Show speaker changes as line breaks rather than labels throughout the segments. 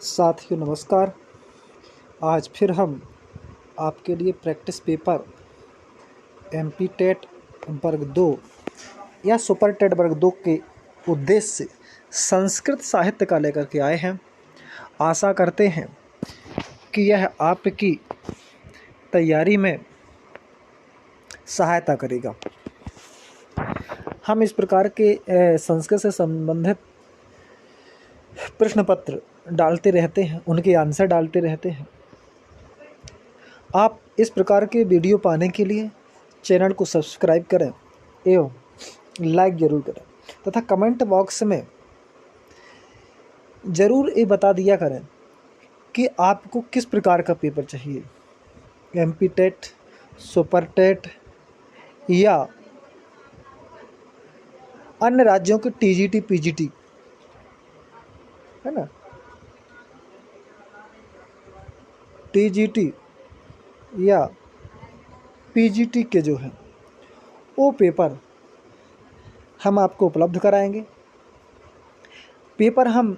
साथियों नमस्कार। आज फिर हम आपके लिए प्रैक्टिस पेपर एमपी टेट वर्ग 2 या सुपर टेट वर्ग 2 के उद्देश्य से संस्कृत साहित्य का लेकर के आए हैं। आशा करते हैं कि यह आपकी तैयारी में सहायता करेगा। हम इस प्रकार के संस्कृत से संबंधित प्रश्न पत्र डालते रहते हैं, उनके आंसर डालते रहते हैं। आप इस प्रकार के वीडियो पाने के लिए चैनल को सब्सक्राइब करें एवं लाइक ज़रूर करें तथा कमेंट बॉक्स में ज़रूर ये बता दिया करें कि आपको किस प्रकार का पेपर चाहिए, एमपी टेट, सुपर टेट या अन्य राज्यों के टीजीटी पीजीटी, है ना, टीजीटी या पीजीटी के जो हैं वो पेपर हम आपको उपलब्ध कराएंगे। पेपर हम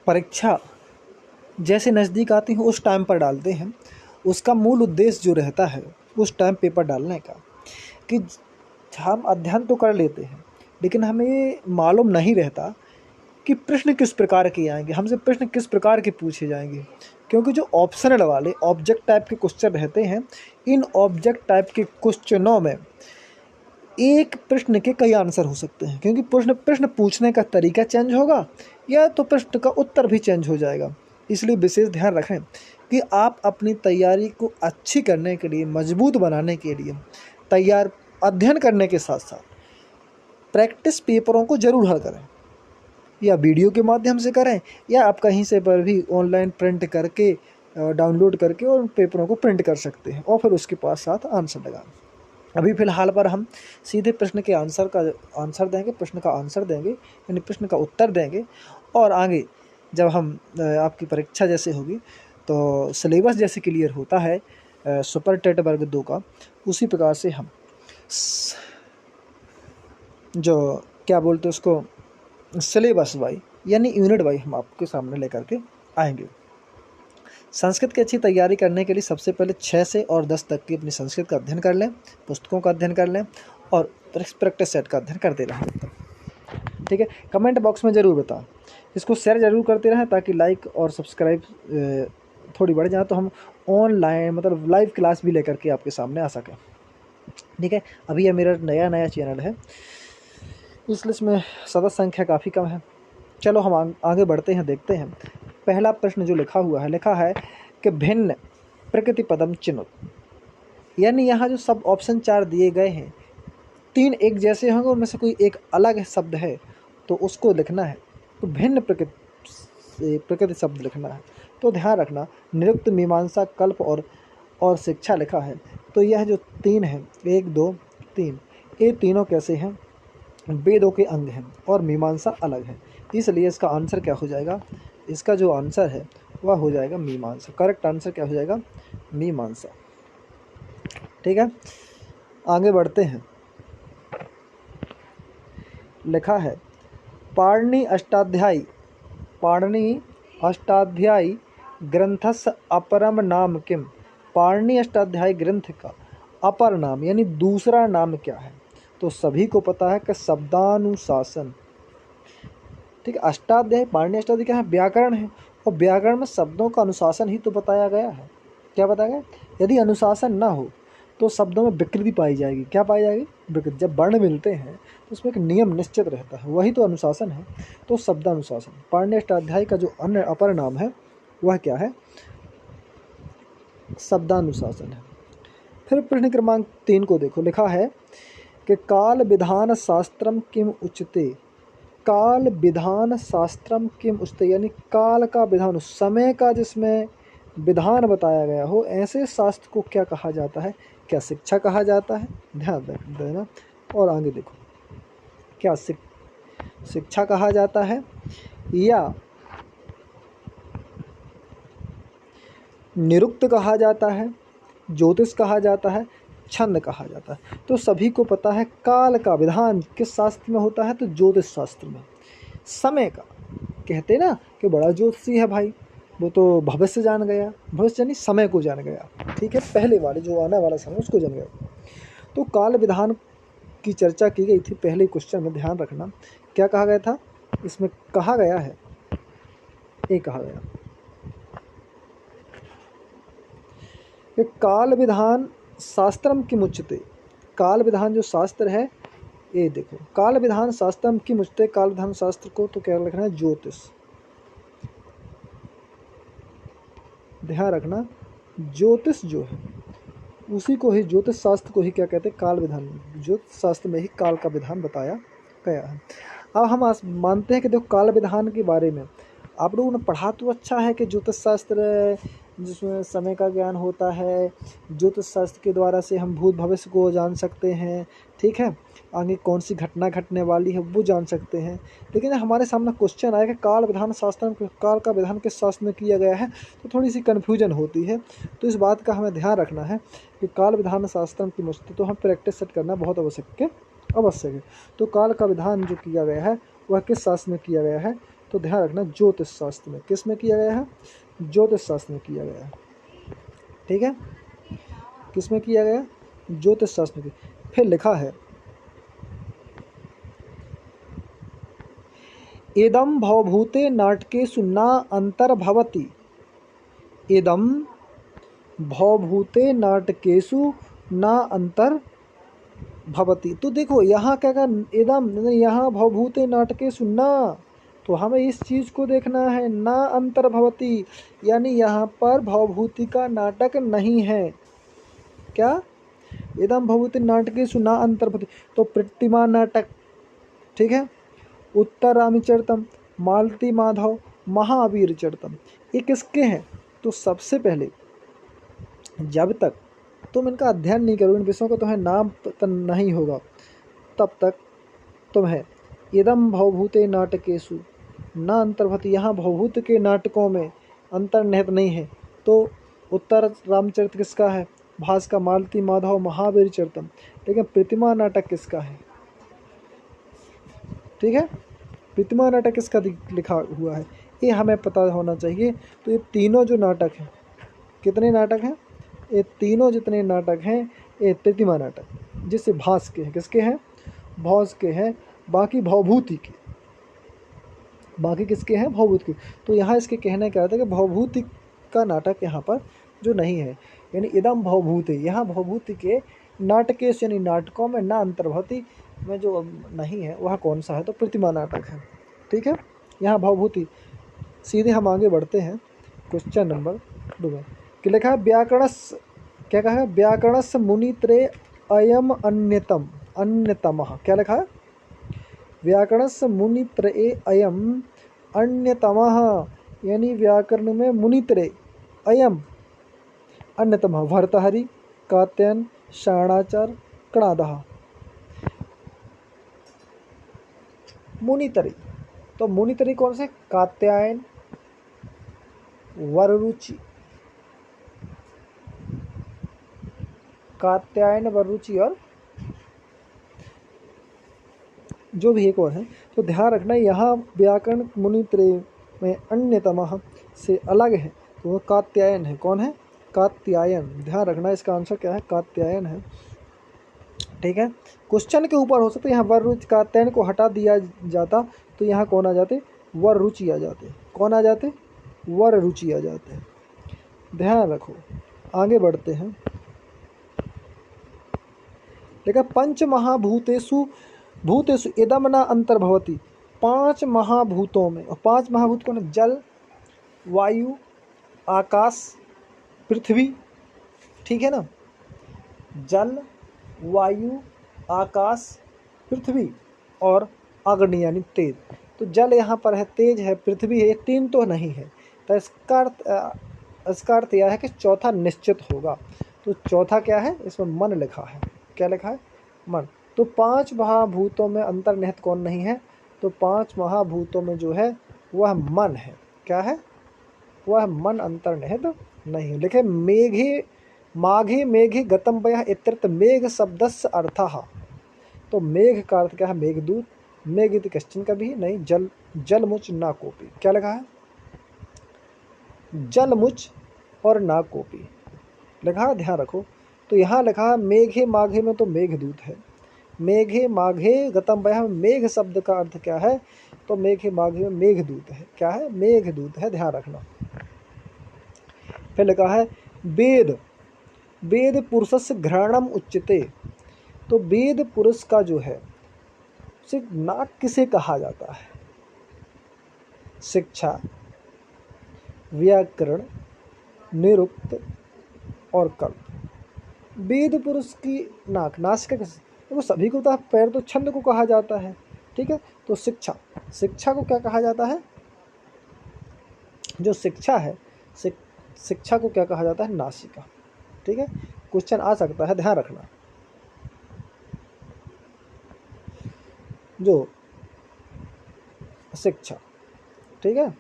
परीक्षा जैसे नज़दीक आती है उस टाइम पर डालते हैं। उसका मूल उद्देश्य जो रहता है उस टाइम पेपर डालने का कि हम अध्ययन तो कर लेते हैं लेकिन हमें मालूम नहीं रहता कि प्रश्न किस प्रकार के आएंगे, हमसे प्रश्न किस प्रकार के पूछे जाएंगे। क्योंकि जो ऑप्शनल वाले ऑब्जेक्ट टाइप के क्वेश्चन रहते हैं, इन ऑब्जेक्ट टाइप के क्वेश्चनों में एक प्रश्न के कई आंसर हो सकते हैं, क्योंकि प्रश्न पूछने का तरीका चेंज होगा या तो प्रश्न का उत्तर भी चेंज हो जाएगा। इसलिए विशेष ध्यान रखें कि आप अपनी तैयारी को अच्छी करने के लिए, मजबूत बनाने के लिए अध्ययन करने के साथ साथ प्रैक्टिस पेपरों को ज़रूर हल करें, या वीडियो के माध्यम से करें या आप कहीं से पर भी ऑनलाइन प्रिंट करके डाउनलोड करके और पेपरों को प्रिंट कर सकते हैं और फिर उसके पास साथ आंसर लगाएं। अभी फ़िलहाल पर हम सीधे प्रश्न के आंसर देंगे, प्रश्न का आंसर देंगे, यानी प्रश्न का उत्तर देंगे। और आगे जब हम आपकी परीक्षा जैसे होगी तो सिलेबस जैसे क्लियर होता है सुपर टेट वर्ग 2 का, उसी प्रकार से हम जो क्या बोलते हैं उसको सिलेबस वाई यानी यूनिट वाई हम आपके सामने लेकर के आएंगे। संस्कृत की अच्छी तैयारी करने के लिए सबसे पहले 6 से और 10 तक की अपनी संस्कृत का अध्ययन कर लें, पुस्तकों का अध्ययन कर लें और प्रैक्टिस सेट का अध्ययन करते रहें। ठीक है, कमेंट बॉक्स में ज़रूर बताएं, इसको शेयर ज़रूर करते रहें ताकि लाइक और सब्सक्राइब थोड़ी बढ़ जाए तो हम ऑनलाइन मतलब लाइव क्लास भी लेकर के आपके सामने आ सकें। ठीक है, अभी यह मेरा नया चैनल है, इसलिए इसमें सदस्य संख्या काफ़ी कम है। चलो हम आगे बढ़ते हैं, देखते हैं। पहला प्रश्न जो लिखा है कि भिन्न प्रकृति पदम चिनुत, यानी यहाँ जो सब ऑप्शन 4 दिए गए हैं, 3 एक जैसे होंगे, उनमें से कोई एक अलग शब्द है तो उसको लिखना है। तो भिन्न प्रकृति शब्द लिखना है। तो ध्यान रखना, निरुक्त, मीमांसा, कल्प और शिक्षा लिखा है। तो यह जो 3 है, 1 2 3, ये तीनों कैसे हैं, वेदों के अंग हैं और मीमांसा अलग है, इसलिए इसका आंसर क्या हो जाएगा, इसका जो आंसर है वह हो जाएगा मीमांसा। करेक्ट आंसर क्या हो जाएगा, मीमांसा। ठीक है, आगे बढ़ते हैं। लिखा है पाणिनि अष्टाध्यायी ग्रंथस्य अपरम नाम किम। पाणिनि अष्टाध्यायी ग्रंथ का अपर नाम यानी दूसरा नाम क्या है। तो सभी को पता है कि शब्दानुशासन। ठीक है, अष्टाध्यायी, पाणिनि अष्टाध्यायी क्या है, व्याकरण है, और व्याकरण में शब्दों का अनुशासन ही तो बताया गया है। क्या बताया गया, यदि अनुशासन ना हो तो शब्दों में विकृति पाई जाएगी। क्या पाई जाएगी, विकृति। जब वर्ण मिलते हैं तो उसमें एक नियम निश्चित रहता है, वही तो अनुशासन है। तो शब्दानुशासन, पाणिनि अष्टाध्यायी का जो अन्य अपर नाम है वह क्या है, शब्दानुशासन है। फिर प्रश्न क्रमांक 3 को देखो, लिखा है कि काल विधान शास्त्रम किम उच्यते। काल विधान शास्त्रम किम उच्यते, यानी काल का विधान, समय का जिसमें विधान बताया गया हो, ऐसे शास्त्र को क्या कहा जाता है, क्या शिक्षा कहा जाता है। ध्यान देना। और आगे देखो, क्या शिक्षा कहा जाता है या निरुक्त कहा जाता है, ज्योतिष कहा जाता है, छंद कहा जाता है। तो सभी को पता है काल का विधान किस शास्त्र में होता है, तो ज्योतिष शास्त्र में। समय का कहते ना कि बड़ा ज्योतिषी है भाई, वो तो भविष्य जान गया, भविष्य यानी समय को जान गया, ठीक है, पहले वाले जो आने वाला समय उसको जान गया। तो काल विधान की चर्चा की गई थी पहले क्वेश्चन में, ध्यान रखना क्या कहा गया था इसमें। कहा गया है, ये कहा गया कि काल विधान शास्त्रम की मुच्यते, काल विधान जो शास्त्र है, ये देखो काल विधान शास्त्रम की मुच्यते, काल विधान शास्त्र को तो क्या लिखना है, ज्योतिष, ध्यान रखना ज्योतिष जो है उसी को ही, ज्योतिष शास्त्र को ही क्या कहते हैं, काल विधान, ज्योतिष शास्त्र में ही काल का विधान बताया गया है। अब हम मानते हैं कि देखो काल विधान के बारे में आप लोगों ने पढ़ा तो अच्छा है कि ज्योतिष शास्त्र जिसमें समय का ज्ञान होता है, ज्योतिष शास्त्र के द्वारा से हम भूत भविष्य को जान सकते हैं, ठीक है, आगे कौन सी घटना घटने वाली है वो जान सकते हैं। लेकिन हमारे सामने क्वेश्चन आया कि काल विधान शास्त्र, काल का विधान किस शास्त्र में किया गया है, तो थोड़ी सी कन्फ्यूजन होती है। तो इस बात का हमें ध्यान रखना है कि काल विधान शास्त्र की मुझसे तो हम प्रैक्टिस सेट करना बहुत आवश्यक है। तो काल का विधान जो किया गया है वह किस शास्त्र में किया गया है, तो ध्यान रखना ज्योतिष शास्त्र में। किस में किया गया है, ज्योतिष शास्त्र में किया गया है, ठीक है, किस में किया गया, ज्योतिष शास्त्र में। फिर लिखा है इदम भवभूते नाटकेषु न अंतर्भवति, इदम भवभूते नाटकेषु न अंतर्भवति। तो देखो यहाँ क्या कहा, इदम यहाँ भवभूते नाटकेषु न, तो हमें इस चीज़ को देखना है, न अंतर्भवति यानी यहाँ पर भवभूति का नाटक नहीं है। क्या, इदम भवभूति नाटकेषु न अंतर्भवति, तो प्रतिमा नाटक, ठीक है, उत्तरामिचरितम, मालती माधव, महावीर चरितम, ये किसके हैं। तो सबसे पहले जब तक तुम इनका अध्ययन नहीं करोगे, इन विषयों का तुम्हें नाम नहीं होगा, तब तक तुम्हें इदम भवभूते नाटकेषु न अंतर्भवति, यहाँ भवभूत के नाटकों में अंतर्निहित नहीं है। तो उत्तर रामचरित किसका है, भास का, मालती माधव, महावीर चरितम। लेकिन प्रतिमा नाटक किसका है, ठीक है, प्रतिमा नाटक किसका लिखा हुआ है, ये हमें पता होना चाहिए। तो ये तीनों जो नाटक हैं, कितने नाटक हैं, ये तीनों जितने नाटक हैं ये प्रतिमा नाटक, जिससे भास के हैं, किसके हैं, भास के हैं, बाकी भवभूति के, बाकी किसके हैं, भवभूति के। तो यहाँ इसके कहने क्या था कि भवभूति का नाटक यहाँ पर जो नहीं है, यानी इदम भवभूति, यहाँ भवभूति के नाटकेश यानी नाटकों में, ना अंतर्भवति में जो नहीं है वह कौन सा है, तो प्रतिमा नाटक है, ठीक है, यहाँ भवभूति। सीधे हम आगे बढ़ते हैं क्वेश्चन नंबर 2 में, कि लिखा है व्याकरणस, क्या कहा है, व्याकरणस मुनित्रे अयम अन्यतम, अन्यतमः, क्या लिखा है, व्याकरणस मुनित्रये अयम अन्यतमः, यानी व्याकरण में मुनित्रय अयम अन्यतमः, भर्तहरि, कात्यायन, शाणाचार, कणादः। मुनितरी, तो मुनितरी कौन से, कात्यायन, वररुचि, कात्यायन, वररुचि और जो भी एक और है। तो ध्यान रखना यहाँ व्याकरण मुनित्रय में अन्यतमः से अलग है, तो वो कात्यायन है। कौन है, कात्यायन, ध्यान रखना इसका आंसर क्या है, कात्यायन है, ठीक है। क्वेश्चन के ऊपर हो सकता है यहाँ वररुचि, कात्यायन को हटा दिया जाता तो यहाँ कौन आ जाते, वररुचि आ जाते। कौन आ जाते, वररुचि आ जाते। ध्यान रखो, आगे बढ़ते हैं। देखा पंच महाभूतेषु भूतेषु इदम न अंतर्भवति, 5 महाभूतों में, और 5 महाभूत कौन है, जल, वायु, आकाश, पृथ्वी, ठीक है ना, जल, वायु, आकाश, पृथ्वी और अग्नि यानी तेज। तो जल यहाँ पर है, तेज है, पृथ्वी है, ये 3 तो नहीं है। तो इसका अर्थ यह है कि चौथा निश्चित होगा। तो चौथा क्या है, इसमें मन लिखा है, क्या लिखा है, मन। तो 5 महाभूतों में अंतर्निहित कौन नहीं है, तो 5 महाभूतों में जो है वह मन है। क्या है, वह मन अंतर्निहित नहीं है। लिखे मेघे माघे मेघे गतम वयः इत्यर्थ मेघ शब्दस्य अर्थः। तो मेघ का अर्थ क्या है, मेघदूत, मेघ इति कश्चन कभी नहीं, जल जलमुच ना कोपी। क्या लिखा है? जलमुच और ना कोपी लिखा है, ध्यान रखो। तो यहाँ लिखा है मेघे माघे में तो मेघदूत है। मेघे माघे गतम वयः, मेघ शब्द का अर्थ क्या है? तो मेघे माघे में मेघदूत है। क्या है? मेघदूत है, ध्यान रखना। फिर लिखा है वेद, वेद पुरुषस्य घ्राणम उच्यते। तो वेद पुरुष का जो है उसे नाक किसे कहा जाता है? शिक्षा, व्याकरण, निरुक्त और कल्प। वेद पुरुष की नाक, नासिका किसे? देखो सभी को तो पैर तो छंद को कहा जाता है, ठीक है। तो शिक्षा, शिक्षा को क्या कहा जाता है? जो शिक्षा है, शिक्षा को क्या कहा जाता है? नासिका, ठीक है। क्वेश्चन आ सकता है, ध्यान रखना। जो शिक्षा, ठीक है।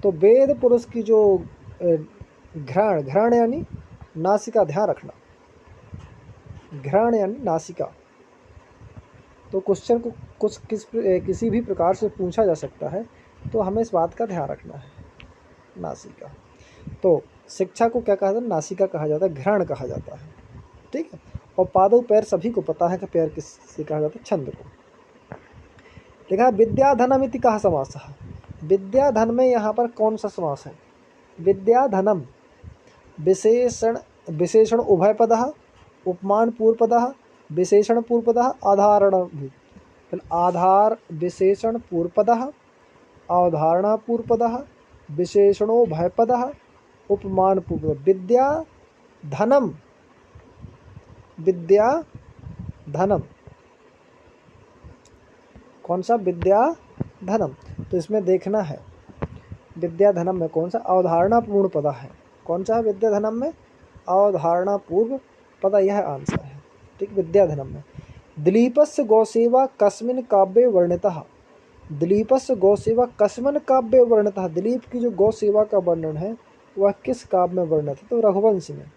तो वेद पुरुष की जो घ्राण, घ्राण यानी नासिका, ध्यान रखना, घ्राण यानी नासिका। तो क्वेश्चन को कुछ किसी भी प्रकार से पूछा जा सकता है, तो हमें इस बात का ध्यान रखना है, नासिका। तो शिक्षा को क्या कहा जाता है? नासिका कहा जाता है, घ्राण कहा जाता है, ठीक है। और पादों, पैर सभी को पता है कि पैर किससे कहा जाता है? छंद को। लिखा है विद्याधनम इति कहा समासः। विद्याधन में यहाँ पर कौन सा समास है? विद्याधनम विशेषण, विशेषण उभयपदः, उपमान पूर्वपदः, विशेषण पूर्वपदः, आधारण। आधार विशेषण पूर्वपदः, अवधारणा पूर्वपदः, विशेषणो भयपदः, उपमान पूर्वपदः। विद्या धनम, विद्या धनम, कौन सा? विद्या धनम। तो इसमें देखना है विद्या धनम में कौन सा? अवधारणा पूर्ण पद है। कौन सा है विद्या धनम में? अवधारणा पूर्व पद, यह आंसर है, ठीक। विद्या धनम में दिलीपस्य गौसेवा कस्मिन् काव्ये वर्णितः। दिलीपस्य गौसेवा कस्मिन् काव्ये वर्णितः। दिलीप की जो गौसेवा का वर्णन है वह किस काव्य में वर्णित है? तो रघुवंश में।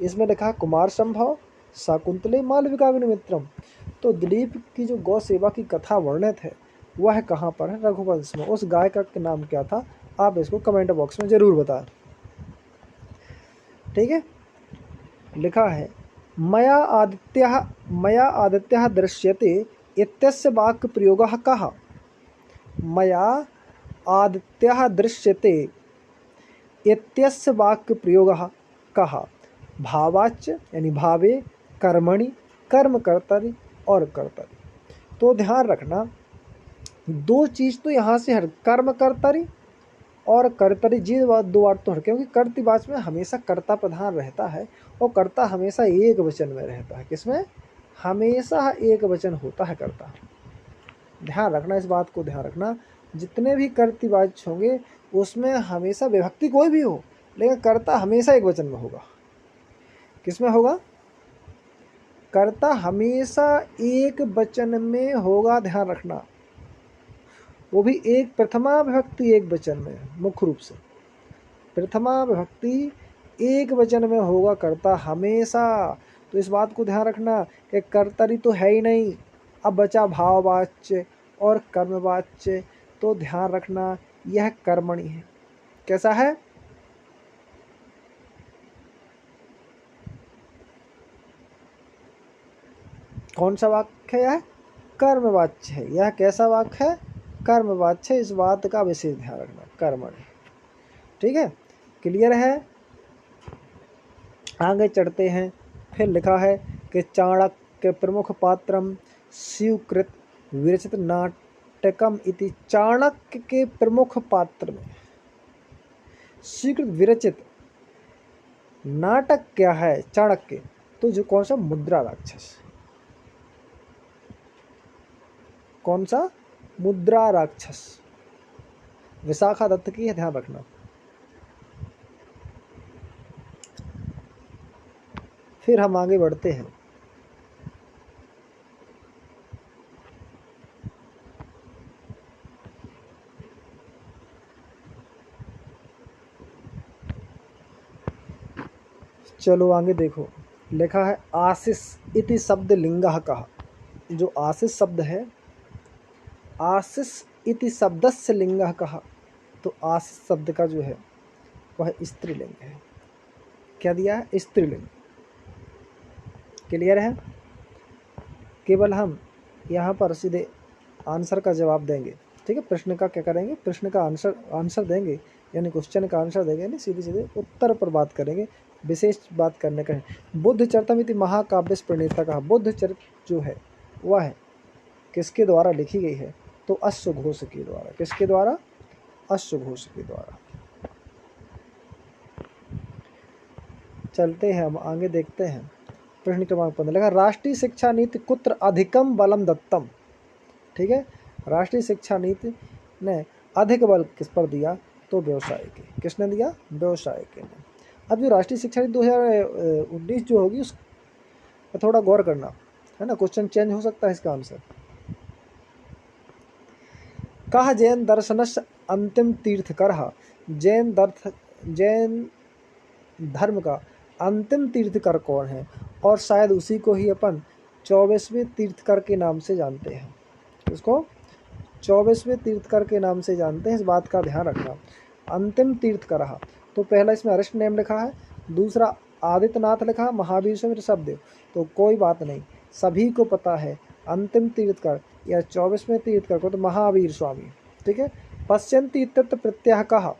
इसमें लिखा है कुमार संभव शाकुंतले मालविका विनिमित्रम। तो दिलीप की जो गौ सेवा की कथा वर्णित है वह कहाँ पर है? रघुवंश में। उस गाय का नाम क्या था? आप इसको कमेंट बॉक्स में जरूर बताएं, ठीक है। लिखा है मया आदित्यः दृश्यते इत्यस्य वाक्य प्रयोगः कः? मया आदित्यः दृश्यते इत्यस्य वाक्य प्रयोगः कः? भावाच्च यानी भावे, कर्मणि, कर्म कर्तरि और कर्तरि। तो ध्यान रखना, दो चीज़ तो यहाँ से हट, कर्म कर्तरि और कर्तरि, जी दो बार तो हट, क्योंकि कर्तृवाच में हमेशा कर्ता प्रधान रहता है और कर्ता हमेशा एक वचन में रहता है। किसमें? हमेशा एक वचन होता है कर्ता। ध्यान रखना, इस बात को ध्यान रखना। जितने भी कर्तृवाच होंगे उसमें हमेशा विभक्ति कोई भी हो, लेकिन कर्ता हमेशा एक वचन में होगा। किसमें होगा? कर्ता हमेशा एक वचन में होगा, ध्यान रखना। वो भी एक प्रथमा विभक्ति एक वचन में, मुख्य रूप से प्रथमा विभक्ति एक वचन में होगा कर्ता हमेशा। तो इस बात को ध्यान रखना कि कर्तरी तो है ही नहीं, अब बचा भाववाच्य और कर्मवाच्य। तो ध्यान रखना यह कर्मणि है। कैसा है? कौन सा वाक्य है? यह कर्मवाच्य है। यह कैसा वाक्य है? कर्मवाच्य। इस बात का विशेष ध्यान रखना, कर्मणि, ठीक है। क्लियर है? आगे चढ़ते हैं। फिर लिखा है कि चाणक्य प्रमुख पात्रम स्वीकृत विरचित नाटकम इति। चाणक्य के प्रमुख पात्र में स्वीकृत विरचित नाटक क्या है? चाणक्य। तो जो कौन सा? मुद्रा राक्षस। कौन सा? मुद्रा राक्षस। विशाखा दत्त की है, ध्यान रखना। फिर हम आगे बढ़ते हैं। चलो आगे देखो, लिखा है आशीष इति शब्द लिंगः कहा। जो आशीष शब्द है, आशीष इति शब्दस्य लिंगः कहा, तो आश्रित शब्द का जो है वह स्त्रीलिंग है। क्या दिया है? स्त्रीलिंग। क्लियर है? केवल हम यहाँ पर सीधे आंसर का जवाब देंगे, ठीक है। प्रश्न का क्या करेंगे? प्रश्न का आंसर देंगे, यानी क्वेश्चन का आंसर देंगे, यानी सीधे सीधे उत्तर पर बात करेंगे, विशेष बात करने का है। बुद्ध चरितमिति महाकाव्य प्रणेता का, बुद्ध चरित जो है वह है किसके द्वारा लिखी गई है? तो अश्वघोष के द्वारा। किसके द्वारा? अश्वघोष के द्वारा। चलते हैं हम आगे, देखते हैं। प्रश्न क्रमांक 15 लगा, राष्ट्रीय शिक्षा नीति कुत्र अधिकम बलम दत्तम। ठीक है, राष्ट्रीय शिक्षा नीति ने अधिक बल किस पर दिया? तो व्यवसाय के। किसने दिया? व्यवसाय के ने। अब जो राष्ट्रीय शिक्षा नीति 2019 जो होगी उस पर थोड़ा गौर करना है ना, क्वेश्चन चेंज हो सकता है इसका आंसर। कहा जैन दर्शनस्य अंतिम तीर्थकर, जैन धर्म का अंतिम तीर्थकर कौन है? और शायद उसी को ही अपन 24वें तीर्थकर के नाम से जानते हैं। इसको 24वें तीर्थकर के नाम से जानते हैं, इस बात का ध्यान रखना। अंतिम तीर्थकर, तो पहला इसमें अरिष्ट नेम लिखा है, दूसरा आदित्यनाथ लिखा, महावीर स्वामी ऋषभदेव, तो कोई बात नहीं, सभी को पता है अंतिम तीर्थकर या 24वें तीर्थकर को तो महावीर स्वामी। ठीक है। पश्यंती तत्व प्रत्यय कहा,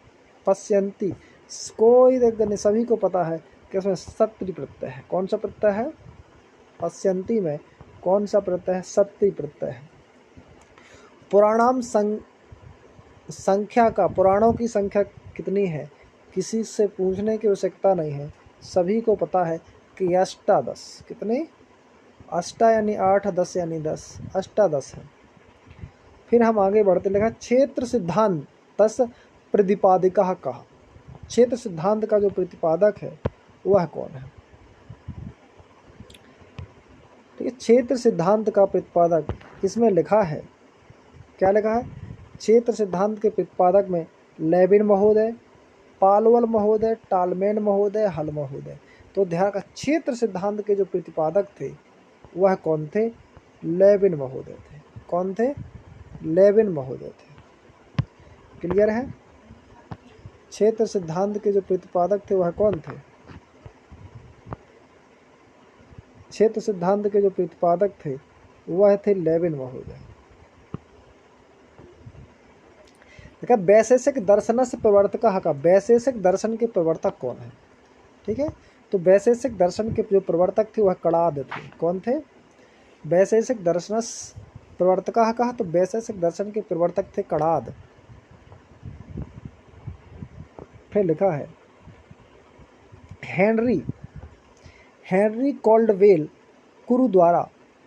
पश्यंती कोई नहीं, सभी को पता है कि उसमें सत्रि प्रत्यय है। कौन सा प्रत्यय है? पश्यंती में कौन सा प्रत्यय है? सत्रि प्रत्यय है। पुराणाम संख्या का, पुराणों की संख्या कितनी है? किसी से पूछने की आवश्यकता नहीं है, सभी को पता है कि अष्टादश। कितने? अष्टा यानी 8, 10 यानी 10, अष्टादश है। फिर हम आगे बढ़ते, लिखा क्षेत्र सिद्धांत तस् प्रतिपादिका कहा, क्षेत्र सिद्धांत का जो प्रतिपादक है वह कौन है? ठीक है, क्षेत्र सिद्धांत का प्रतिपादक इसमें लिखा है, क्या लिखा है? क्षेत्र सिद्धांत के प्रतिपादक में लेविन महोदय, पालवल महोदय, टालमेन महोदय, हल महोदय। तो ध्यान का, क्षेत्र सिद्धांत के जो प्रतिपादक थे वह कौन थे? लेविन महोदय थे। कौन थे? लेविन महोदय थे। क्लियर है? क्षेत्र सिद्धांत के जो प्रतिपादक थे वह कौन थे? क्षेत्र सिद्धांत के जो प्रतिपादक थे वह थे लेविन महोदय। देखा, वैशेषिक दर्शन से प्रवर्तक का, वैशेषिक दर्शन के प्रवर्तक कौन है? ठीक है, तो वैशेषिक दर्शन के जो प्रवर्तक थे वह कणाद थे। कौन थे? वैशेषिक दर्शन प्रवर्तक कहा, तो वैशेषिक दर्शन के प्रवर्तक थे कणाद। फिर लिखा है हेनरी कॉल्डवेल कुरु द्वारा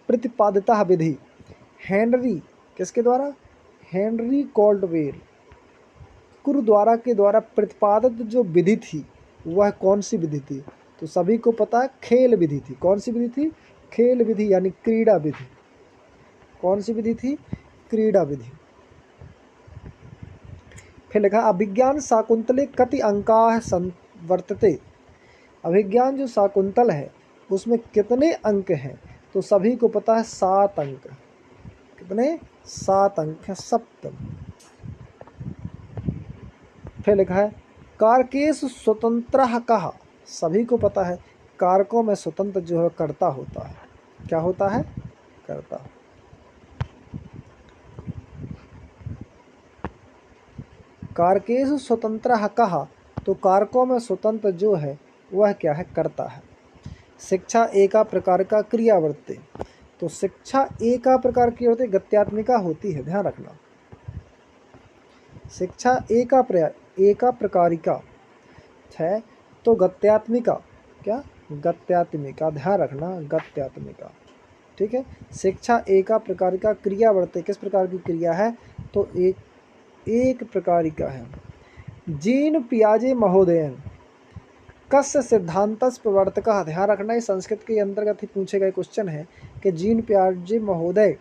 प्रतिपादिता विधि। हेनरी किसके द्वारा? हेनरी कॉल्डवेल कुरु द्वारा के द्वारा प्रतिपादित जो विधि थी वह कौन सी विधि थी? तो सभी को पता है खेल विधि थी। कौन सी विधि थी? खेल विधि यानी क्रीड़ा विधि। कौन सी विधि थी? क्रीड़ा विधि। फिर लिखा अभिज्ञान शाकुंतले कति अंकाः संवर्तते। अभिज्ञान जो शाकुंतल है उसमें कितने अंक हैं? तो सभी को पता है 7 अंक। कितने? 7 अंक है, सप्तम। फिर लिखा है कारकेषु स्वतंत्रः कहा, सभी को पता है कारकों में स्वतंत्र जो है कर्ता होता है। क्या होता है? कर्ता। कारकेषु स्वतंत्रः कहा, तो कारकों में स्वतंत्र जो है वह क्या है? कर्ता है। शिक्षा एका प्रकार का क्रियावर्ते, तो शिक्षा एका प्रकार की होती है, गत्यात्मिका होती है, ध्यान रखना। शिक्षा एका प्रकारिका है तो गत्यात्मिका, क्या? गत्यात्मिका, ध्यान रखना, गत्यात्मिका। ठीक है, शिक्षा एका प्रकारिका क्रियावर्ते, किस प्रकार की क्रिया है? तो एक प्रकारिका है। जीन पियाजे महोदयन कस्य सिद्धांतस प्रवर्तकः, ध्यान रखना, ये संस्कृत के अंतर्गत ही पूछे गए क्वेश्चन है कि जीन पियाजे महोदय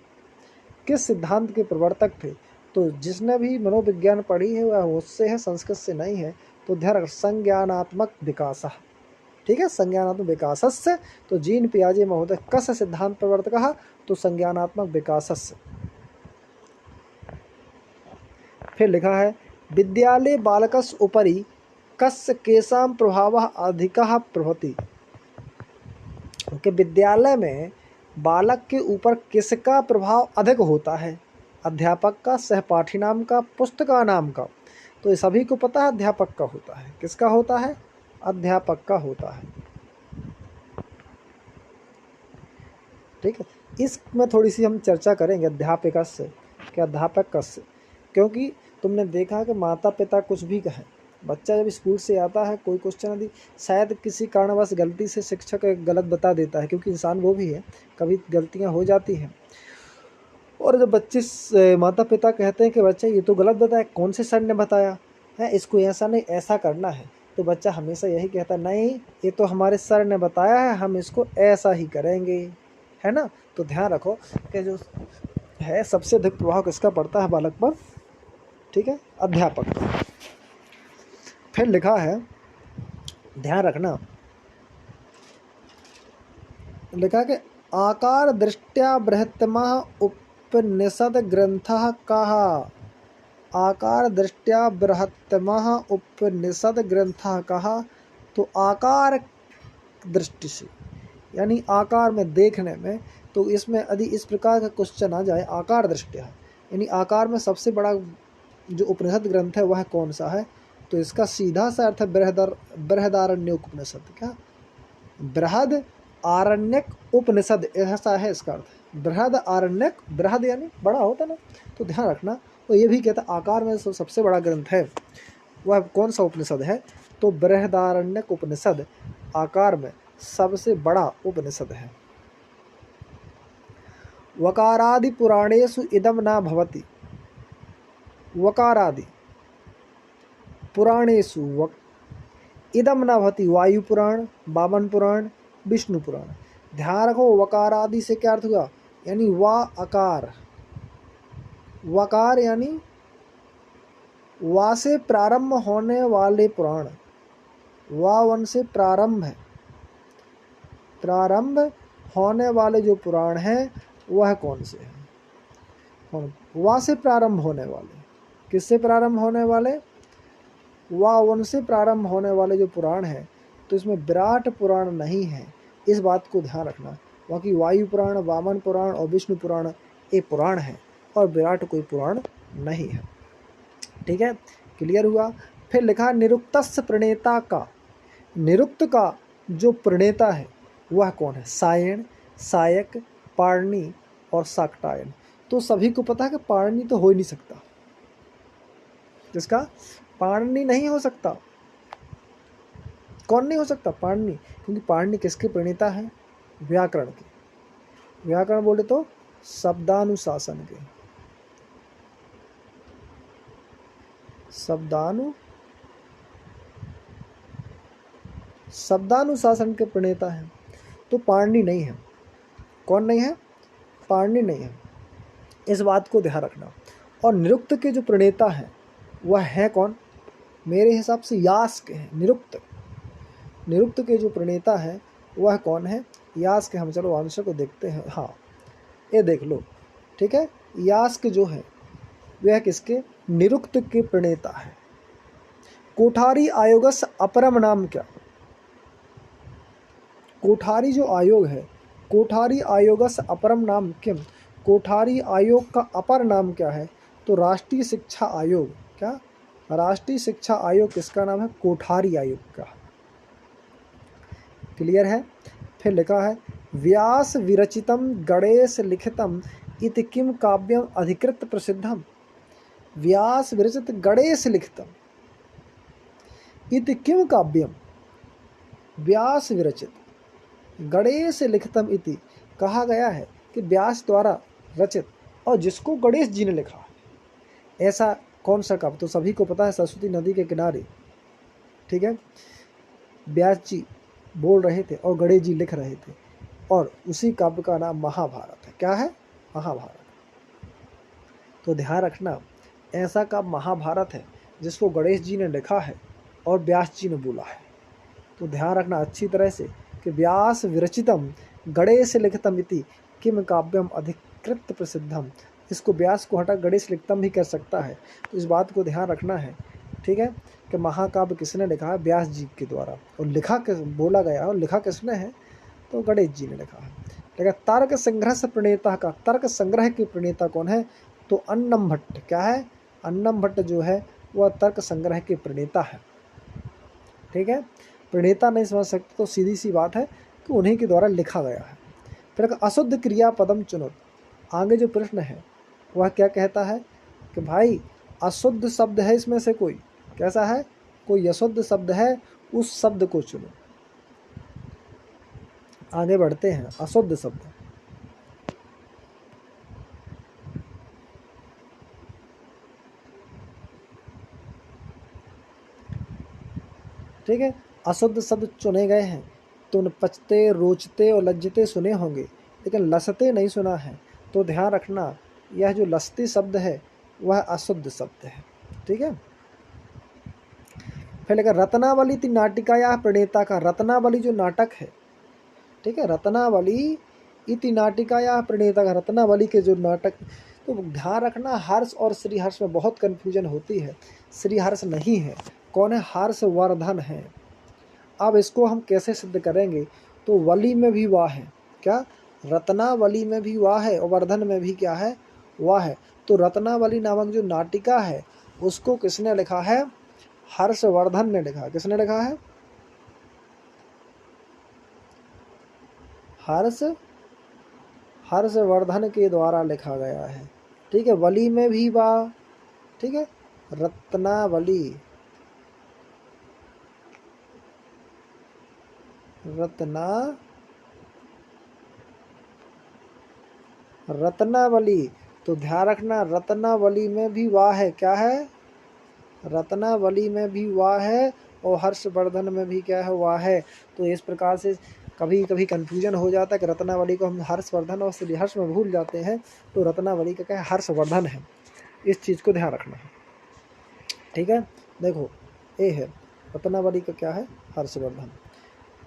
किस सिद्धांत के प्रवर्तक थे? तो जिसने भी मनोविज्ञान पढ़ी है वह उससे है, संस्कृत से नहीं है। तो ध्यान रख, संज्ञानात्मक विकास। ठीक है, संज्ञानात्मक विकासस्य, तो जीन पियाजे महोदय कस्य सिद्धांत प्रवर्तकः? तो संज्ञानात्मक विकासस्य। फिर लिखा है विद्यालये बालकस्य उपरि कस्य केषां प्रभावः अधिकः भवति। कि विद्यालय में बालक के ऊपर किसका प्रभाव अधिक होता है, अध्यापक का, सहपाठी नाम का, पुस्तका नाम का। तो ये सभी को पता है अध्यापक का होता है। किसका होता है? अध्यापक का होता है। ठीक है, इसमें थोड़ी सी हम चर्चा करेंगे अध्यापक से कि अध्यापक से, क्योंकि तुमने देखा कि माता पिता कुछ भी कहें, बच्चा जब स्कूल से आता है कोई क्वेश्चन यदि शायद किसी कारणवश गलती से शिक्षक गलत बता देता है, क्योंकि इंसान वो भी है, कभी गलतियां हो जाती हैं। और जब बच्चे माता पिता कहते हैं कि बच्चा ये तो गलत बताया, कौन से सर ने बताया है, इसको ऐसा नहीं ऐसा करना है, तो बच्चा हमेशा यही कहता है नहीं ये तो हमारे सर ने बताया है, हम इसको ऐसा ही करेंगे, है ना। तो ध्यान रखो कि जो है सबसे अधिक प्रभाव किसका पड़ता है बालक पर? ठीक है, अध्यापक का। फिर लिखा है, ध्यान रखना, लिखा कि आकार दृष्ट्या बृहत्तमः उपनिषद ग्रंथः कः। आकार दृष्ट्या बृहत्तमः उपनिषद ग्रंथः कः। तो आकार दृष्टि से यानी आकार में देखने में, तो इसमें यदि इस प्रकार का क्वेश्चन आ जाए आकार दृष्टया यानी आकार में सबसे बड़ा जो उपनिषद ग्रंथ है वह कौन सा है, तो इसका सीधा सा अर्थ है बृहदारण्यक उपनिषद। क्या? बृहद आरण्यक उपनिषद, ऐसा है इसका अर्थ। बृहद आरण्यक, बृहद यानी बड़ा होता ना, तो ध्यान रखना। तो ये भी कहता आकार में सबसे बड़ा ग्रंथ है वह कौन सा उपनिषद है, तो बृहदारण्यक उपनिषद आकार में सबसे बड़ा उपनिषद है। वकारादि पुराणेषु इदम न भवति। वकारादि पुराणेषु इदम न भवति। वायु पुराण, वामन पुराण, विष्णु पुराण। ध्यान रखो, वकारादि से क्या अर्थ हुआ, यानी वा अकार। वकार यानी वा से प्रारंभ होने वाले पुराण। वा वन से प्रारंभ है, प्रारंभ होने वाले जो पुराण हैं वह कौन से हैं? वा से प्रारंभ होने वाले। किससे प्रारंभ होने वाले? वा वन से प्रारंभ होने वाले जो पुराण हैं, तो इसमें विराट पुराण नहीं है, इस बात को ध्यान रखना। बाकी वायु पुराण, वामन पुराण और विष्णु पुराण ये पुराण है और विराट कोई पुराण नहीं है। ठीक है, क्लियर हुआ। फिर लिखा निरुक्तस्य प्रणेता का। निरुक्त का जो प्रणेता है वह कौन है? सायण, सायक, पाणिनि और शाकटायन। तो सभी को पता है कि पाणिनि तो हो ही नहीं सकता। जिसका पाणिनि नहीं हो सकता। कौन नहीं हो सकता? पाणिनि। क्योंकि पाणिनि किसके प्रणेता है? व्याकरण के। व्याकरण बोले तो शब्दानुशासन के। शब्दानुशासन के प्रणेता हैं। तो पाणिनि नहीं है। कौन नहीं है? पाणिनि नहीं है, इस बात को ध्यान रखना। और निरुक्त के जो प्रणेता हैं वह है कौन? मेरे हिसाब से यास्क हैं। निरुक्त के जो प्रणेता हैं वह कौन है? यास्क। हम चलो आंसर को देखते हैं। हाँ, ये देख लो। ठीक है, यास्क जो है वह किसके? निरुक्त के प्रणेता है। कोठारी आयोगस्य अपरम नाम क्या? कोठारी जो आयोग है, कोठारी आयोगस्य अपरम नाम किम? कोठारी आयोग का अपर नाम क्या है? तो राष्ट्रीय शिक्षा आयोग। क्या? राष्ट्रीय शिक्षा आयोग किसका नाम है? कोठारी आयोग का। क्लियर है। फिर लिखा है व्यास विरचितम गणेश लिखितम इति किम काव्यम अधिकृत प्रसिद्धम। व्यास विरचित गणेश लिखितम इति किम काव्यम। व्यास विरचित गणेश लिखितम इति कहा गया है कि व्यास द्वारा रचित और जिसको गणेश जी ने लिखा, ऐसा कौन सा काव्य? तो सभी को पता है सरस्वती नदी के किनारे। ठीक है, व्यास जी बोल रहे थे और गणेश जी लिख रहे थे, और उसी काव्य का नाम महाभारत है। क्या है? महाभारत। तो ध्यान रखना, ऐसा काव्य महाभारत है जिसको गणेश जी ने लिखा है और व्यास जी ने बोला है। तो ध्यान रखना अच्छी तरह से कि व्यास विरचितम गणेश लिखितम इति किम काव्यम अधिकृत प्रसिद्धम इसको ब्यास को हटा गणेश लिखतम भी कर सकता है। तो इस बात को ध्यान रखना है, ठीक है, कि महाकाव्य किसने लिखा है? व्यास जी के द्वारा। और लिखा किस बोला गया और लिखा किसने है? तो गणेश जी ने लिखा है। लेकिन तर्क संग्रह से प्रणेता का, तर्क संग्रह के प्रणेता कौन है? तो अन्नम भट्ट। क्या है? अन्नम भट्ट जो है वह तर्क संग्रह के प्रणेता है, ठीक है। प्रणेता नहीं समझ सकते तो सीधी सी बात है कि उन्हीं के द्वारा लिखा गया है। फिर अशुद्ध क्रिया पदम चुनो। आगे जो प्रश्न है वह क्या कहता है कि भाई अशुद्ध शब्द है इसमें से कोई, कैसा है? कोई अशुद्ध शब्द है, उस शब्द को चुनो। आगे बढ़ते हैं। अशुद्ध शब्द, ठीक है। अशुद्ध शब्द चुने गए हैं। तो पचते, रोचते और लज्जते सुने होंगे, लेकिन लसते नहीं सुना है। तो ध्यान रखना, यह जो लसती शब्द है वह अशुद्ध शब्द है, ठीक है। फिर लेकर रत्नावली थी नाटिकाया प्रणेता का। रत्नावली जो नाटक है, ठीक है, रत्नावली इति नाटिकाया प्रणेता का, रत्नावली के जो नाटक। तो ध्यान रखना, हर्ष और श्रीहर्ष में बहुत कन्फ्यूजन होती है। श्रीहर्ष नहीं है, कौन है? हर्षवर्धन है। अब इसको हम कैसे सिद्ध करेंगे? तो वली में भी वाह है, क्या? रत्नावली में भी वाह है और वर्धन में भी क्या है? वाह है। तो रत्नावली नामक जो नाटिका है उसको किसने लिखा है? हर्षवर्धन ने लिखा। किसने लिखा है? हर्षवर्धन के द्वारा लिखा गया है, ठीक है। वली में भी वाह, ठीक है। रत्नावली, रत्नावली। तो ध्यान रखना, रत्नावली में भी वाह है। क्या है? रत्नावली में भी वाह है और हर्षवर्धन में भी क्या है? वाह है। तो इस प्रकार से कभी कभी कन्फ्यूजन हो जाता है कि रत्नावली को हम हर्षवर्धन और श्रीहर्ष में भूल जाते हैं। तो रत्नावली का क्या है? हर्षवर्धन है। इस चीज़ को ध्यान रखना है, ठीक है। देखो ए है, रत्नावली का क्या है? हर्षवर्धन।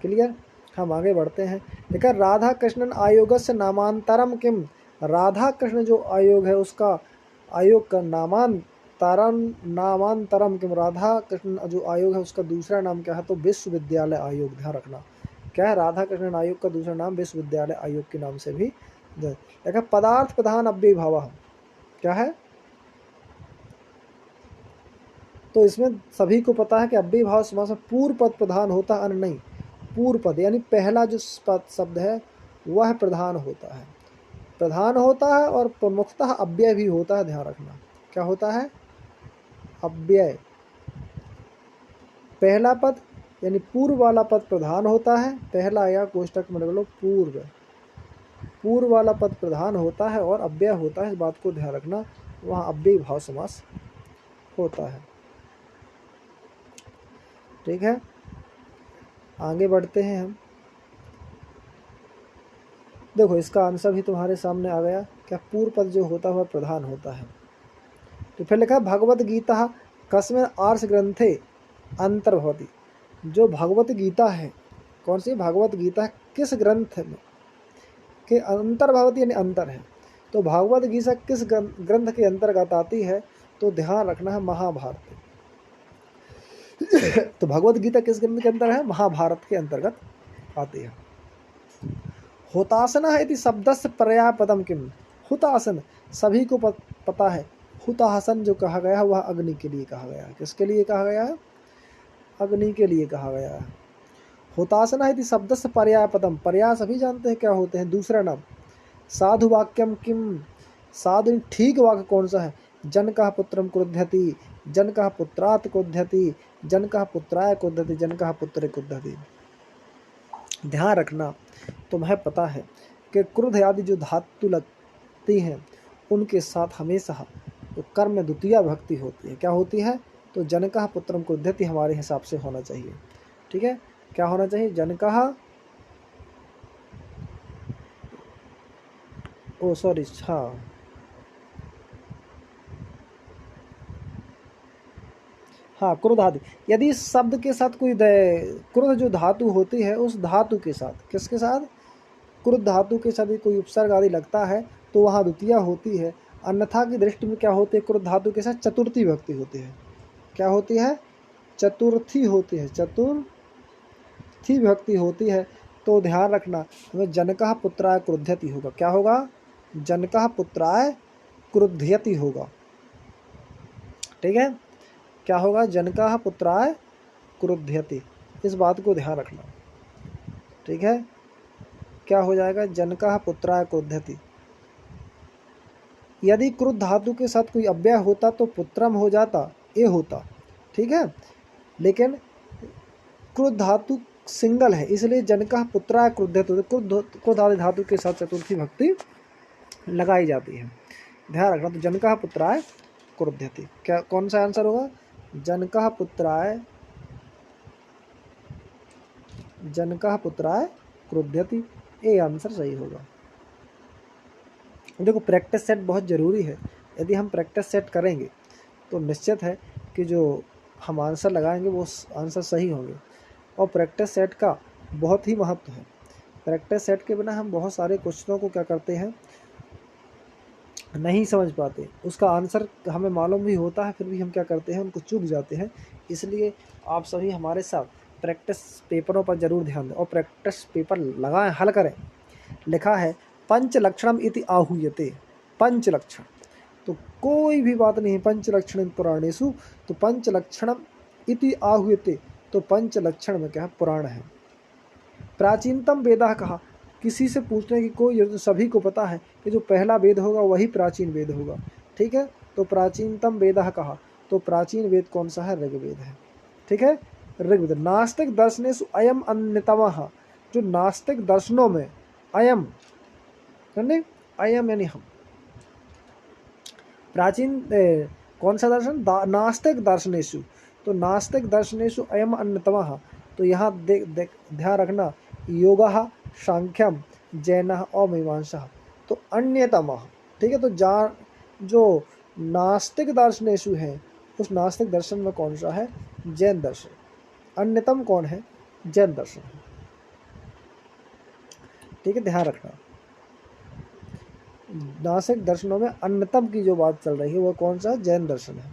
क्लियर? हम आगे बढ़ते हैं। देखा, राधा कृष्णन आयोग से नामांतरम किम। राधा कृष्ण जो आयोग है उसका, आयोग का नामांतरम किम। राधा कृष्ण जो आयोग है उसका दूसरा नाम क्या है? तो विश्वविद्यालय आयोग। ध्यान रखना, क्या है? राधा कृष्णन आयोग का दूसरा नाम विश्वविद्यालय आयोग के नाम से भी। देखा, पदार्थ प्रधान अव्ययीभाव, क्या है? तो इसमें सभी को पता है कि अव्ययीभाव समास में पूर्व पद प्रधान होता है, अन्य नहीं। पूर्व पद यानी पहला जो शब्द है वह प्रधान होता है, प्रधान होता है और प्रमुखतः अव्यय भी होता है। ध्यान रखना, क्या होता है? अव्यय। पहला पद यानी पूर्व वाला पद प्रधान होता है, पहला या कोष्टक में लो पूर्व, पूर्व वाला पद प्रधान होता है और अव्यय होता है। इस बात को ध्यान रखना, वहाँ अव्ययी भाव समास होता है, ठीक है। आगे बढ़ते हैं हम। देखो इसका आंसर भी तुम्हारे सामने आ गया। क्या? पूर्व पद जो होता है वह प्रधान होता है। तो फिर लिखा भगवत गीता कस्मिन् आर्ष ग्रंथे अंतर्भवति। जो भगवत गीता है, कौन सी भगवत गीता किस ग्रंथ में के अंतर्भवति यानी अंतर है। तो भगवत गीता किस ग्रंथ के अंतर्गत आती है? तो ध्यान रखना है महाभारत। तो भगवत गीता किस ग्रंथ के अंतर है? महाभारत के अंतर्गत आती है। हुतासन इति शब्दस्य पर्याय पदम किम। हुतासन सभी को पता है। हुतासन जो कहा गया है वह अग्नि के लिए कहा गया है। किसके लिए कहा गया है? अग्नि के लिए कहा गया है। हुतासन इति शब्दस्य पर्याय पदम, पर्याय सभी जानते हैं क्या होते हैं? दूसरा नाम। साधु वाक्यम किम, साधु ठीक वाक्य कौन सा है? जनकः पुत्रम क्रुध्यति, जनकः पुत्रात् क्रुध्यति, जनकः पुत्राय क्रुध्यति, जनकः पुत्रे क्रुध्यति। ध्यान रखना, तुम्हें पता है कि क्रोध आदि जो धातु लगती हैं उनके साथ हमेशा तो कर्म में द्वितीय भक्ति होती है। क्या होती है? तो जनकः पुत्रम क्रुध्यति हमारे हिसाब से होना चाहिए, ठीक है। क्या होना चाहिए? जनकः, ओ सॉरी, हाँ क्रोध आदि। यदि शब्द के साथ कोई क्रोध जो धातु होती है उस धातु के साथ, किसके साथ? क्रोध धातु के साथ कोई उपसर्ग आदि लगता है तो वहाँ द्वितीय होती है। अन्यथा की दृष्टि में क्या होती है, क्रुद्ध धातु के साथ चतुर्थी विभक्ति होती है। क्या होती है, चतुर्थी होती है, चतुर्थी विभक्ति होती है। तो ध्यान रखना, हमें जनकः पुत्राय क्रुध्यति होगा। क्या होगा, जनकः पुत्राय क्रुध्यति होगा। ठीक है, क्या होगा, जनकः पुत्राय क्रुध्यति, इस बात को ध्यान रखना। ठीक है, क्या हो जाएगा, जनकः पुत्राय क्रुध्यति। यदि क्रुद्ध धातु के साथ कोई अव्यय होता तो पुत्रम हो जाता, ए होता। ठीक है, लेकिन क्रुद्ध धातु सिंगल है, इसलिए जनकः पुत्राय क्रुध्यति, क्रुद्ध आदि धातु के साथ चतुर्थी भक्ति लगाई जाती है, ध्यान रखना। तो जनकः पुत्राय क्रुध्यति, क्या कौन सा आंसर होगा, जनकः पुत्राय क्रुध्यति, ये आंसर सही होगा। देखो प्रैक्टिस सेट बहुत ज़रूरी है, यदि हम प्रैक्टिस सेट करेंगे तो निश्चित है कि जो हम आंसर लगाएंगे वो आंसर सही होंगे। और प्रैक्टिस सेट का बहुत ही महत्व है। प्रैक्टिस सेट के बिना हम बहुत सारे क्वेश्चनों को क्या करते हैं, नहीं समझ पाते, उसका आंसर हमें मालूम भी होता है फिर भी हम क्या करते हैं, उनको चूक जाते हैं। इसलिए आप सभी हमारे साथ प्रैक्टिस पेपरों पर ज़रूर ध्यान दें और प्रैक्टिस पेपर लगाएं, हल करें। लिखा है पंचलक्षणम इति आहूयते, पंचलक्षण, तो कोई भी बात नहीं, पंचलक्षण पुराणेषु, तो पंचलक्षणम इति आहूयते, तो पंचलक्षण में क्या है, पुराण है। प्राचीनतम वेदा कहा, किसी से पूछने की कोई जरूरत, सभी को पता है कि जो पहला वेद होगा वही प्राचीन वेद होगा। ठीक है, तो प्राचीनतम वेदा कहा, तो प्राचीन वेद कौन सा है, ऋग्वेद है। ठीक है, ऋग्वेद। नास्तिक दर्शनेषु अयम अन्यतमः, जो नास्तिक दर्शनों में अयम यानी हम, प्राचीन कौन सा दर्शन, नास्तिक दर्शनेषु, तो नास्तिक दर्शनेषु अयम अन्यतमः, तो यहाँ ध्यान रखना, योगः सांख्यम जैनः और मीमांसा, तो अन्यतमः। ठीक है, तो जो नास्तिक दर्शनेषु है उस नास्तिक दर्शन में कौन सा है, जैन दर्शन। अन्यतम कौन है, जैन दर्शन है। ठीक है, ध्यान रखना, नास्तिक दर्शनों में अन्यतम की जो बात चल रही है वो कौन सा, जैन दर्शन है।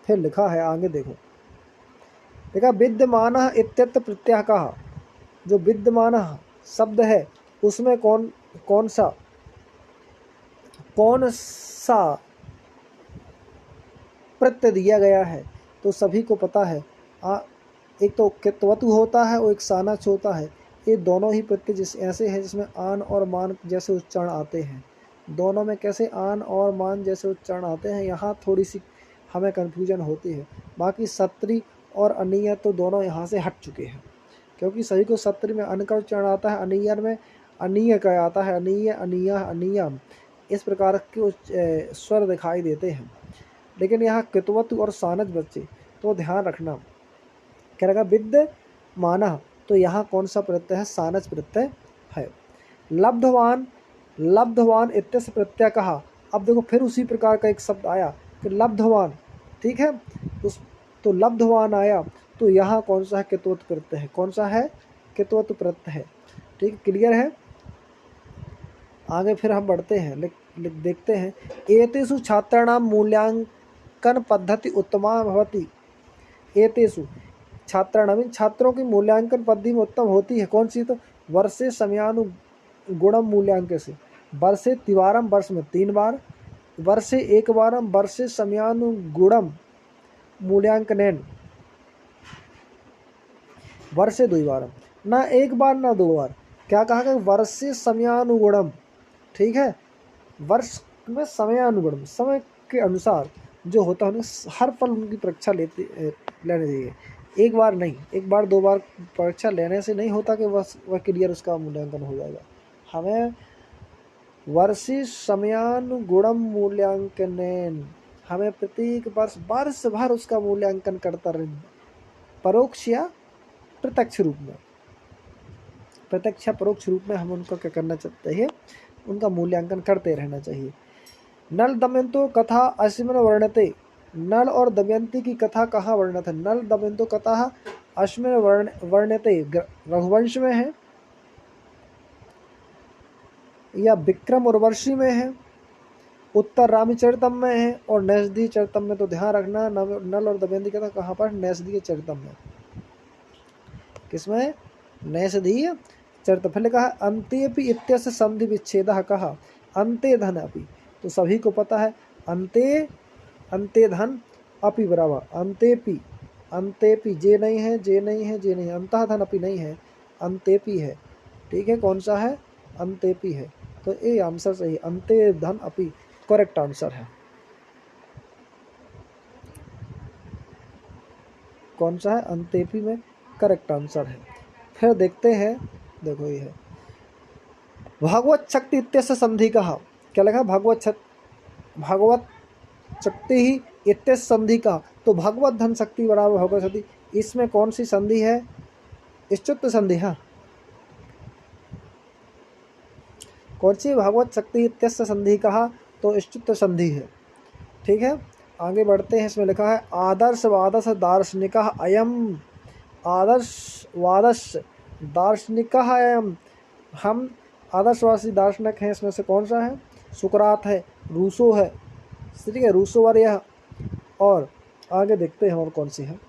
फिर लिखा है आगे देखो, देखा विद्यमान इत्यत्र प्रत्यय कहा, जो विद्यमान शब्द है उसमें कौन सा प्रत्यय दिया गया है, तो सभी को पता है। एक तो कित्वतु होता है और एक सानच होता है, ये दोनों ही प्रत्यय ऐसे हैं जिसमें आन और मान जैसे उच्चारण आते हैं। दोनों में कैसे आन और मान जैसे उच्चारण आते हैं, यहाँ थोड़ी सी हमें कन्फ्यूजन होती है। बाकी सत्री और अनीय तो दोनों यहाँ से हट चुके हैं, क्योंकि सही को सत्री में अन का उच्चारण आता है, अनीयर में अनीय का आता है, अनीय अनीय अनीयम, इस प्रकार के स्वर दिखाई देते हैं। लेकिन यहाँ कित्वतु और सानच बच्चे, तो ध्यान रखना, क्या रहेगा, विद्यमान, तो यहाँ कौन सा प्रत्यय है, सानच प्रत्यय है। लब्धवान इत्यस्य प्रत्यय कहा, अब देखो फिर उसी प्रकार का एक शब्द आया कि लब्धवान। ठीक है, तो लब्धवान आया, तो यहाँ कौन सा है, कित्वत प्रत्यय है। कौन सा है, कित्वत प्रत्यय है। ठीक, क्लियर है। आगे फिर हम बढ़ते हैं, देखते हैं, एतेषु छात्राणां मूल्यांकन पद्धति उत्तमा भवति। एतेषु छात्राणां, छात्रों की मूल्यांकन पद्धति में उत्तम होती है, कौन सी, तो वर्षे समयानुगुणम मूल्यांकन से, वर्षे त्रिवारम, वर्ष में 3 बार, वर्षे एकवारम, वर्षे समयानुगुणम मूल्यांकनेन, वर्षे 2 बार, ना 1 बार ना 2 बार। क्या कहा गया, वर्षे समयानुगुणम। ठीक है, वर्ष में समयानुगुणम, समय के अनुसार जो होता है हर पल उनकी परीक्षा लेने चाहिए, एक बार नहीं, 1 बार 2 बार परीक्षा लेने से नहीं होता कि वह क्लियर उसका मूल्यांकन हो जाएगा। हमें वर्षे समयानुगुणम मूल्यांकनेन, हमें प्रत्येक वर्ष भर उसका मूल्यांकन करता रहना, परोक्ष या प्रत्यक्ष रूप में, प्रत्यक्ष परोक्ष रूप में हम उनका क्या करना चाहिए, उनका मूल्यांकन करते रहना चाहिए। नल दमयंतो कथा अस्मिन् वर्णते, नल और दमयंती की कथा कहाँ वर्णित है, नल दमयंतो कथा अस्मिन् वर्णते, रघुवंश में है या विक्रम उर्वशी में है उत्तररामी चरितम में है और नैषधीय चरितम में। तो ध्यान रखना नल और दमयंती कहता कहाँ पर, नैषधीय चरितम में। किसमें, नैषधीय चरितम। फिर लिखा है अंतेपि इत्यस्य संधि विच्छेदः कहा, अंते धन अपि। तो सभी को पता है अंते, अंते धन अपि बराबर, अंतेपि, अंतेपि जे नहीं है, जे नहीं है, जे नहीं है, अंतः धन अपि नहीं है, अंतेपि है। ठीक है, कौन सा है, अंतेपि है। तो ये आंसर सही, अंते धन अपि करेक्ट आंसर है। कौन सा है, अंतेपि में करेक्ट आंसर है। फिर देखते हैं, देखो ये है भगवत शक्ति इत्यस्य संधि कहा। क्या लिखा, भगवत शक्ति ही इत्यस्य संधि का। तो भगवत धन शक्ति बराबर भगवत शक्ति, इसमें कौन सी संधि है, इष्टुत्व संधि। हाँ, कौन सी, भगवत शक्ति इत्यस्य संधि कहा, तो इष्टुत्व संधि है। ठीक है, आगे बढ़ते हैं। इसमें लिखा है आदर्शवादस दार्शनिक अयम, आदर्शवादस दार्शनिक अयम। हम आदर्शवादी दार्शनिक हैं, इसमें से कौन सा है, सुकरात है, रूसो है, ठीक है, रूसो वाले यह। और आगे देखते हैं और कौन सी है।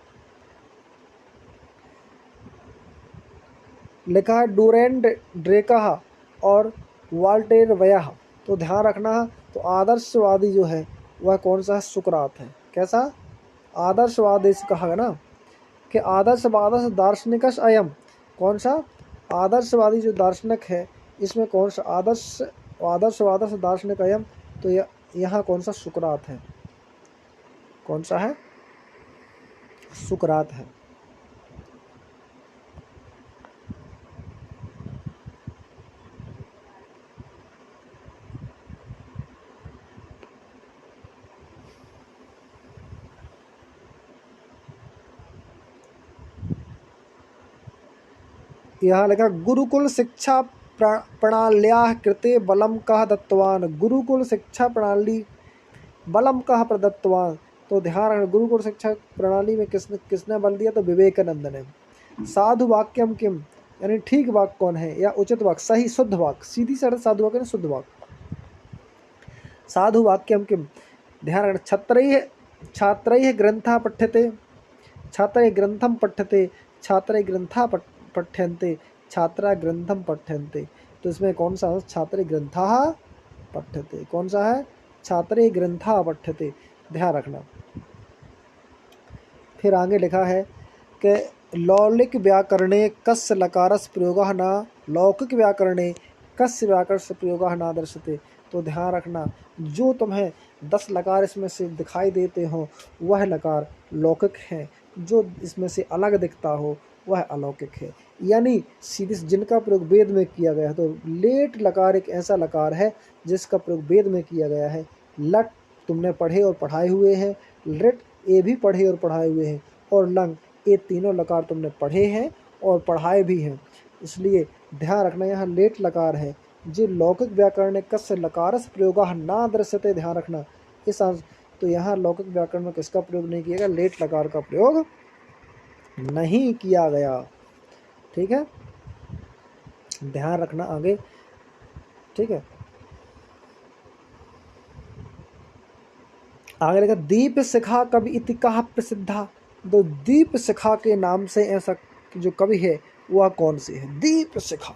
लिखा है डूरेंड ड्रेका और वाल्टेर वयह। तो ध्यान रखना, तो आदर्शवादी जो है वह कौन सा है, सुकरात है। कैसा, आदर्शवादी से कहा ना कि आदर्शवादस दार्शनिकस अयम, कौन सा, आदर्शवादी जो दार्शनिक है इसमें कौन सा, आदर्शवादस दार्शनिक अयम। तो यहाँ कौन सा, सुकरात है। कौन सा है, सुकरात है। यहाँ लिखा गुरुकुल शिक्षा प्रणाल्या कृते बलम कह दत्तवान। गुरुकुल शिक्षा प्रणाली बलम कह प्रदत्तवान। तो ध्यान रखना, गुरुकुल शिक्षा प्रणाली में किसने बल दिया, तो विवेकानंद ने। साधु वाक्यम किम, यानी ठीक वाक्य कौन है, या उचित वाक्य, सही शुद्ध वाक्य, सीधी सड़क साधु वाक्य, शुद्ध वाक्य। साधु वाक्यम किम, ध्यान रखना, छात्रैः ग्रंथः पठ्यते, छात्रैः ग्रंथम पठ्यते, छात्रैः ग्रंथा पठ्यन्ते, छात्रा ग्रंथम पठ्यन्ते। तो इसमें कौन सा, छात्रैः ग्रंथः पठ्यते। कौन सा है, छात्रैः ग्रंथः पठ्यते। ध्यान रखना। फिर आगे लिखा है कि लौलिक व्याकरणे कस्य लकारस्य प्रयोगः न, लौकिक व्याकरणे कस्य व्याकरणस्य प्रयोगः न दर्शते। तो ध्यान रखना, जो तुम्हें 10 लकार इसमें से दिखाई देते हो वह लकार लौकिक है, जो इसमें से अलग दिखता हो वह अलौकिक है। यानी सीधे जिनका प्रयोग वेद में किया गया है। तो लेट लकार एक ऐसा लकार है जिसका प्रयोग वेद में किया गया है। लट तुमने पढ़े और पढ़ाए हुए हैं, लिट ये भी पढ़े और पढ़ाए हुए हैं, और लंग ये तीनों लकार तुमने पढ़े हैं और पढ़ाए भी हैं। इसलिए ध्यान रखना, यहाँ लेट लकार है। जो लौकिक व्याकरण कस्य लकारस प्रयोगः न दृश्यते, ध्यान रखना इस तो यहाँ लौकिक व्याकरण में किसका प्रयोग नहीं किया गया, लेट लकार का प्रयोग नहीं किया गया। ठीक है, ध्यान रखना आगे। ठीक है, आगे लिखा दीप शिखा कवि इति कहा प्रसिद्धा। तो दीप शिखा के नाम से ऐसा जो कवि है वह कौन सी है, दीप शिखा।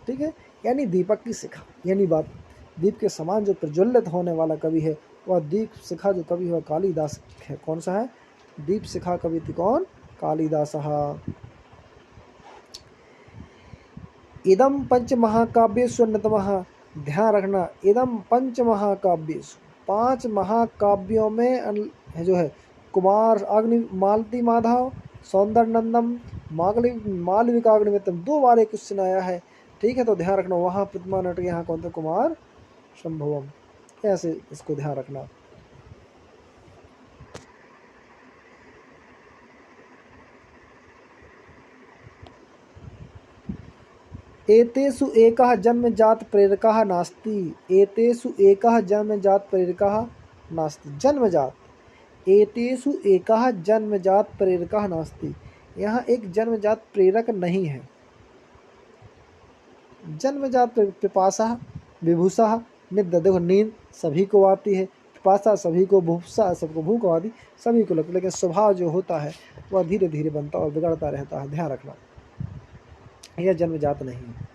ठीक है, यानी दीपक की शिखा, यानी बात दीप के समान जो प्रज्वलित होने वाला कवि है वह दीप शिखा जो कवि है कालिदास है। कौन सा है, दीप शिखा कवि थी कौन, कालिदास। इदम पंच महाकाव्येषु अन्यतमः। ध्यान रखना, इदम पंच महाकाव्येषु, 5 महाकाव्यों में जो है कुमार अग्नि मालती माधव, सौंदर्य नंदम, मालविकाग्निमित्रम, 2 बार एक क्वेश्चन आया है। ठीक है, तो ध्यान रखना वहाँ प्रतिमा नट, यहाँ कौन थे, कुमार संभवम। ऐसे इसको ध्यान रखना। एतेषु एकः जन्मजात प्रेरकः नास्ति। एतेषु एकः जन्मजात प्रेरकः नास्ति, जन्मजात। एतेषु एकः जन्मजात प्रेरकः नास्ति, यहाँ एक जन्मजात प्रेरक नहीं है। जन्मजात पिपासा विभूषा निद्रा, देखो नींद सभी को आती है, पिपासा सभी को, भूसा सबको भूख आदि सभी को लगती है, लेकिन स्वभाव जो होता है वह धीरे धीरे बनता और बिगड़ता रहता है। ध्यान रखना, यह जन्मजात नहीं है।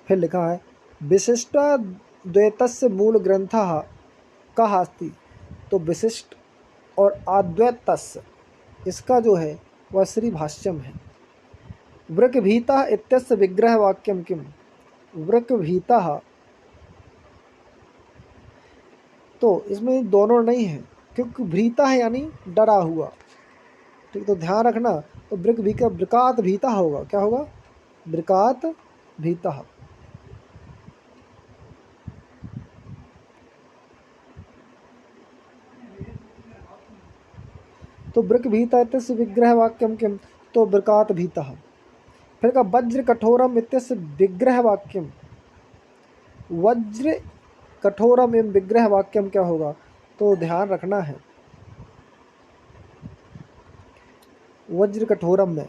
फिर लिखा है विशिष्टाद्वैतस्य मूल ग्रंथः कः अस्ति। तो विशिष्ट और अद्वैतस्य इसका जो है वह श्री भाष्यम है। वृकभीतः इत्यस्य विग्रह वाक्यम किम। वृकभीतः, तो इसमें दोनों नहीं है क्योंकि भीता है यानी डरा हुआ, ठीक। तो ध्यान रखना, तो वृकात भीता होगा, क्या होगा, वृकात भीता। तो वृक भीता इत्यस्य विग्रह वाक्यम किम, तो वृकात भीता। फिर का वज्र कठोरम इत्यस्य विग्रह वाक्यम, वज्र कठोरम एवं विग्रह वाक्यम क्या होगा, तो ध्यान रखना है वज्र कठोरम में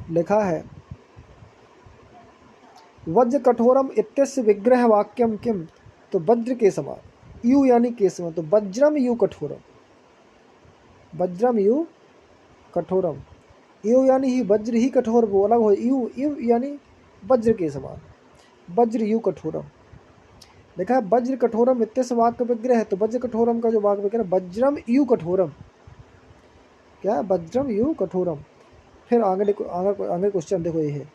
लिखा है वज्र कठोरम इत्यस्य विग्रह वाक्यम किम, तो वज्र के समान, यू यानी के समान, तो वज्रम यू कठोरम, वज्रम यू कठोरम, यू यानी ही वज्र ही कठोर, वो अलग हो, यू यू यानी वज्र के समान, वज्र यू कठोरम। देखा है वज्र कठोरम इत्यस्य वाक्य विग्रह है, तो वज्र कठोरम का जो वाक्य विग्रह वज्रम यू कठोरम, क्या वज्रम यू कठोरम। फिर आगे क्वेश्चन देखो ये है,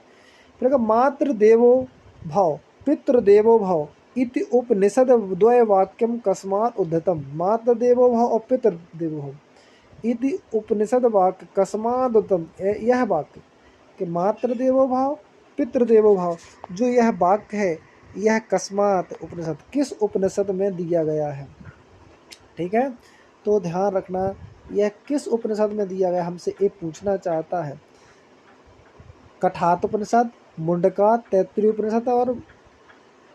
फिर मातृ देवो भाव पितृ देवो भाव इति उपनिषद द्वय वाक्यम कस्मात् उद्धतम। मातृ देवो भाव और पितृ देवो भाव इति उपनिषद वाक्य कस्मात् उद्धतम, यह वाक्य कि मातृ देवो भाव पितृ देवो भाव, जो यह वाक्य है यह कस्मात् उपनिषद, किस उपनिषद में दिया गया है, ठीक है। तो ध्यान रखना यह किस उपनिषद में दिया गया, हमसे ये पूछना चाहता है। कठात उपनिषद, मुंडका, तैत्तिरीय उपनिषद और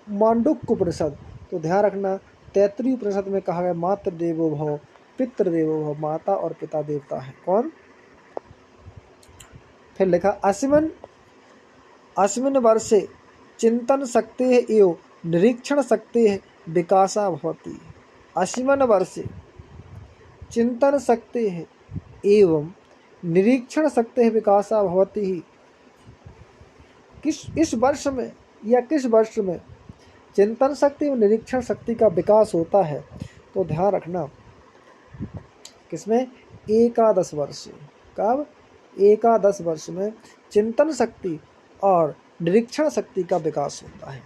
मांडुक्य उपनिषद। तो ध्यान रखना तैत्तिरीय उपनिषद में कहा गया मातृ देवो भव पितृ देवो भव, माता और पिता देवता है कौन। फिर लिखा अस्मिन् वर्षे चिंतन शक्ति है एवं निरीक्षण शक्ति है विकासा भवति। अस्मिन् वर्षे चिंतन शक्ति है एवं निरीक्षण शक्ति है विकासा भवति ही। इस वर्ष में या किस वर्ष में चिंतन शक्ति और निरीक्षण शक्ति का विकास होता है, तो ध्यान रखना किसमें, एकादश वर्ष। कब, एकादश वर्ष में चिंतन शक्ति और निरीक्षण शक्ति का विकास होता है।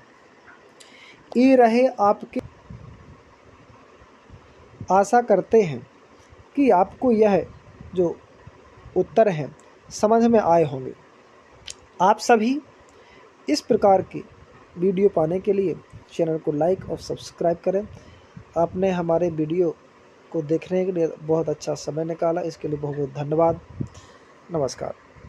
ये रहे आपके, आशा करते हैं कि आपको यह जो उत्तर हैं समझ में आए होंगे। आप सभी इस प्रकार की वीडियो पाने के लिए चैनल को लाइक और सब्सक्राइब करें। आपने हमारे वीडियो को देखने के लिए बहुत अच्छा समय निकाला, इसके लिए बहुत बहुत धन्यवाद। नमस्कार।